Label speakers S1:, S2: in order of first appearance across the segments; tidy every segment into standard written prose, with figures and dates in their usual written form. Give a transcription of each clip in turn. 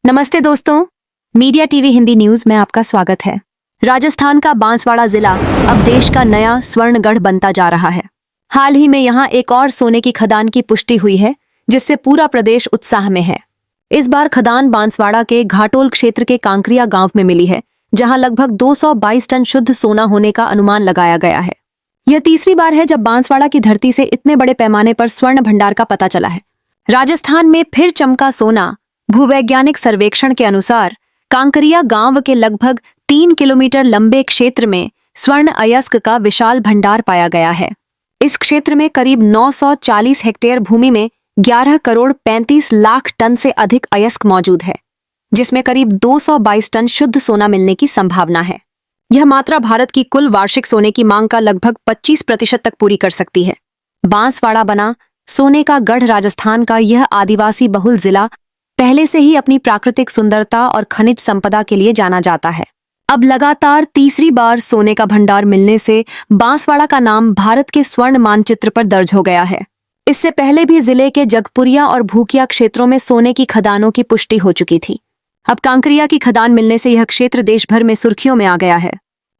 S1: नमस्ते दोस्तों, media TV Hindi news में आपका स्वागत है। राजस्थान का बांसवाड़ा जिला अब देश का नया स्वर्णगढ़ बनता जा रहा है। हाल ही में यहां एक और सोने की खदान की पुष्टि हुई है, जिससे पूरा प्रदेश उत्साह में है। इस बार खदान बांसवाड़ा के घाटोल क्षेत्र के कांकरिया गांव में मिली है, जहां लगभग 222 टन शुद्ध सोना होने का अनुमान लगाया गया है। यह तीसरी बार है जब बांसवाड़ा की धरती से इतने बड़े पैमाने पर स्वर्ण भंडार का पता चला है। राजस्थान में फिर चमका सोना। भूवैज्ञानिक सर्वेक्षण के अनुसार कांकरिया गांव के लगभग 3 किलोमीटर लंबे क्षेत्र में स्वर्ण अयस्क का विशाल भंडार पाया गया है। इस क्षेत्र में करीब 940 हेक्टेयर भूमि में 11 करोड़ 35 लाख टन से अधिक अयस्क मौजूद है, जिसमें करीब 222 टन शुद्ध सोना मिलने की संभावना है। यह मात्रा भारत की कुल वार्षिक सोने की मांग का लगभग 25% तक पूरी कर सकती है। बांसवाड़ा बना सोने का गढ़। राजस्थान का यह आदिवासी बहुल जिला पहले से ही अपनी प्राकृतिक सुंदरता और खनिज संपदा के लिए जाना जाता है। अब लगातार तीसरी बार सोने का भंडार मिलने से बांसवाड़ा का नाम भारत के स्वर्ण मानचित्र पर दर्ज हो गया है। इससे पहले भी जिले के जगपुरिया और भूकिया क्षेत्रों में सोने की खदानों की पुष्टि हो चुकी थी। अब कांकरिया की खदान मिलने से यह क्षेत्र देश भर में सुर्खियों में आ गया है।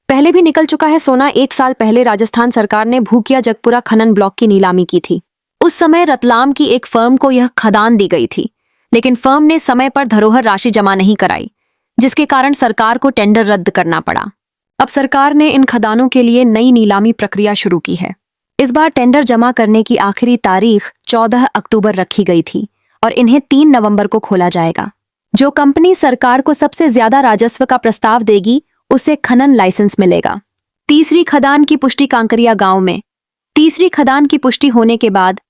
S1: पहले भी निकल चुका है सोना। 1 साल पहले राजस्थान सरकार ने भूकिया जगपुरा खनन ब्लॉक की नीलामी की थी। उस समय रतलाम की एक फर्म को यह खदान दी गई थी, लेकिन फर्म ने समय पर धरोहर राशि जमा नहीं कराई, जिसके कारण सरकार को टेंडर रद्द करना पड़ा। अब सरकार ने इन खदानों के लिए नई नीलामी प्रक्रिया शुरू की है। इस बार टेंडर जमा करने की आखिरी तारीख 14 अक्टूबर रखी गई थी और इन्हें 3 नवंबर को खोला जाएगा। जो कंपनी सरकार को सबसे ज्यादा राजस्व का प्रस्ताव देगी, उसे खनन लाइसेंस मिलेगा। तीसरी खदान की पुष्टि कांकरिया गांव में। तीसरी खदान की पुष्टि होने के बाद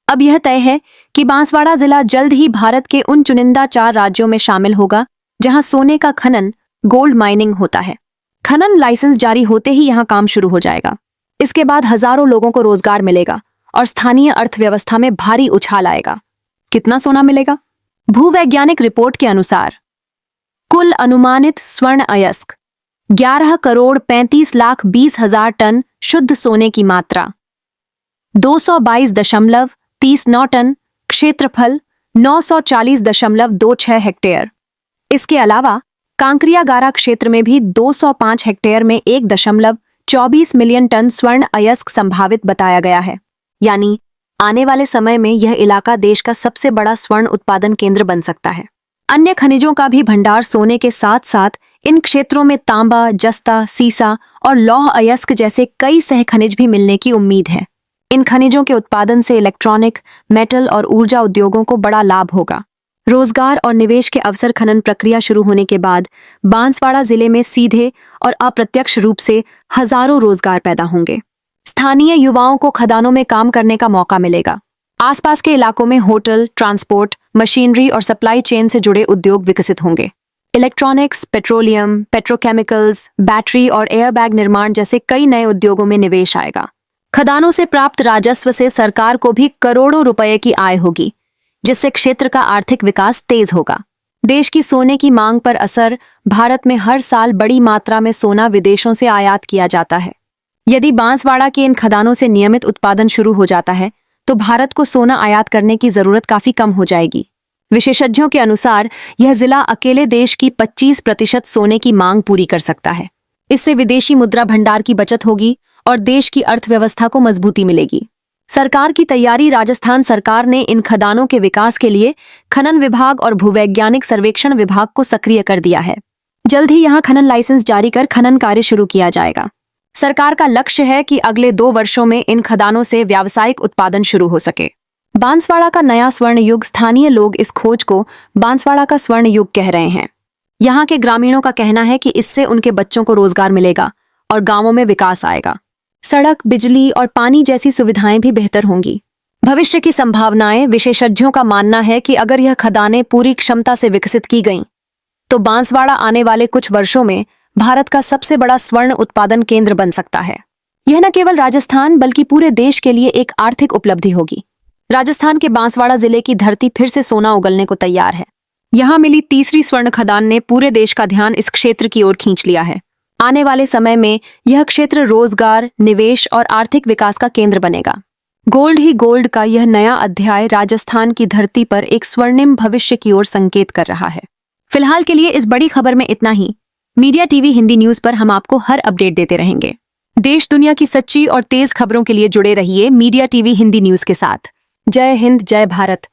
S1: अब यह तय है कि बांसवाड़ा जिला जल्द ही भारत के उन चुनिंदा 4 राज्यों में शामिल होगा जहां सोने का खनन, गोल्ड माइनिंग होता है। खनन लाइसेंस जारी होते ही यहां काम शुरू हो जाएगा। इसके बाद हजारों लोगों को रोजगार मिलेगा और स्थानीय अर्थव्यवस्था में भारी उछाल आएगा। कितना सोना मिलेगा? भूवैज्ञानिक रिपोर्ट के अनुसार कुल अनुमानित स्वर्ण अयस्क 11 करोड़ 35 लाख 20 हजार टन शुद्ध सोने की मात्रा, 222.39 टन, क्षेत्रफल 940.26 हेक्टेयर। इसके अलावा कांकरिया गारा क्षेत्र में भी 205 हेक्टेयर में 1.24 मिलियन टन स्वर्ण अयस्क संभावित बताया गया है। यानी आने वाले समय में यह इलाका देश का सबसे बड़ा स्वर्ण उत्पादन केंद्र बन सकता है। अन्य खनिजों का भी भंडार सोने के साथ साथ इन क्षेत्रों में तांबा, जस्ता, सीसा और लौह अयस्क जैसे कई सह खनिज भी मिलने की उम्मीद है। इन खनिजों के उत्पादन से इलेक्ट्रॉनिक, मेटल और ऊर्जा उद्योगों को बड़ा लाभ होगा। रोजगार और निवेश के अवसर। खनन प्रक्रिया शुरू होने के बाद बांसवाड़ा जिले में सीधे और अप्रत्यक्ष रूप से हजारों रोजगार पैदा होंगे। स्थानीय युवाओं को खदानों में काम करने का मौका मिलेगा। आसपास के इलाकों में होटल, ट्रांसपोर्ट, मशीनरी और सप्लाई चेन से जुड़े उद्योग विकसित होंगे। इलेक्ट्रॉनिक्स, पेट्रोलियम, पेट्रोकेमिकल्स, बैटरी और एयरबैग निर्माण जैसे कई नए उद्योगों में निवेश आएगा। खदानों से प्राप्त राजस्व से सरकार को भी करोड़ों रुपए की आय होगी, जिससे क्षेत्र का आर्थिक विकास तेज होगा। देश की सोने की मांग पर असर। भारत में हर साल बड़ी मात्रा में सोना विदेशों से आयात किया जाता है। यदि बांसवाड़ा के इन खदानों से नियमित उत्पादन शुरू हो जाता है, तो भारत को सोना आयात करने की जरूरत काफी कम हो जाएगी। विशेषज्ञों के अनुसार यह जिला अकेले देश की 25% सोने की मांग पूरी कर सकता है। इससे विदेशी मुद्रा भंडार की बचत होगी और देश की अर्थव्यवस्था को मजबूती मिलेगी। सरकार की तैयारी। राजस्थान सरकार ने इन खदानों के विकास के लिए खनन विभाग और भूवैज्ञानिक सर्वेक्षण विभाग को सक्रिय कर दिया है। जल्द ही यहां खनन लाइसेंस जारी कर खनन कार्य शुरू किया जाएगा। सरकार का लक्ष्य है कि अगले 2 वर्षों में इन खदानों से व्यावसायिक उत्पादन शुरू हो सके। बांसवाड़ा का नया स्वर्ण युग। स्थानीय लोग इस खोज को बांसवाड़ा का स्वर्ण युग कह रहे हैं। यहाँ के ग्रामीणों का कहना है कि इससे उनके बच्चों को रोजगार मिलेगा और गांवों में विकास आएगा। सड़क, बिजली और पानी जैसी सुविधाएं भी बेहतर होंगी। भविष्य की संभावनाएं। विशेषज्ञों का मानना है कि अगर यह खदानें पूरी क्षमता से विकसित की गईं, तो बांसवाड़ा आने वाले कुछ वर्षों में भारत का सबसे बड़ा स्वर्ण उत्पादन केंद्र बन सकता है। यह न केवल राजस्थान बल्कि पूरे देश के लिए एक आर्थिक उपलब्धि होगी। राजस्थान के बांसवाड़ा जिले की धरती फिर से सोना उगलने को तैयार है। यहाँ मिली तीसरी स्वर्ण खदान ने पूरे देश का ध्यान इस क्षेत्र की ओर खींच लिया है। आने वाले समय में यह क्षेत्र रोजगार, निवेश और आर्थिक विकास का केंद्र बनेगा। गोल्ड ही गोल्ड का यह नया अध्याय राजस्थान की धरती पर एक स्वर्णिम भविष्य की ओर संकेत कर रहा है। फिलहाल के लिए इस बड़ी खबर में इतना ही। मीडिया टीवी हिंदी न्यूज पर हम आपको हर अपडेट देते रहेंगे। देश दुनिया की सच्ची और तेज खबरों के लिए जुड़े रहिए मीडिया टीवी हिंदी न्यूज के साथ। जय हिंद, जय भारत।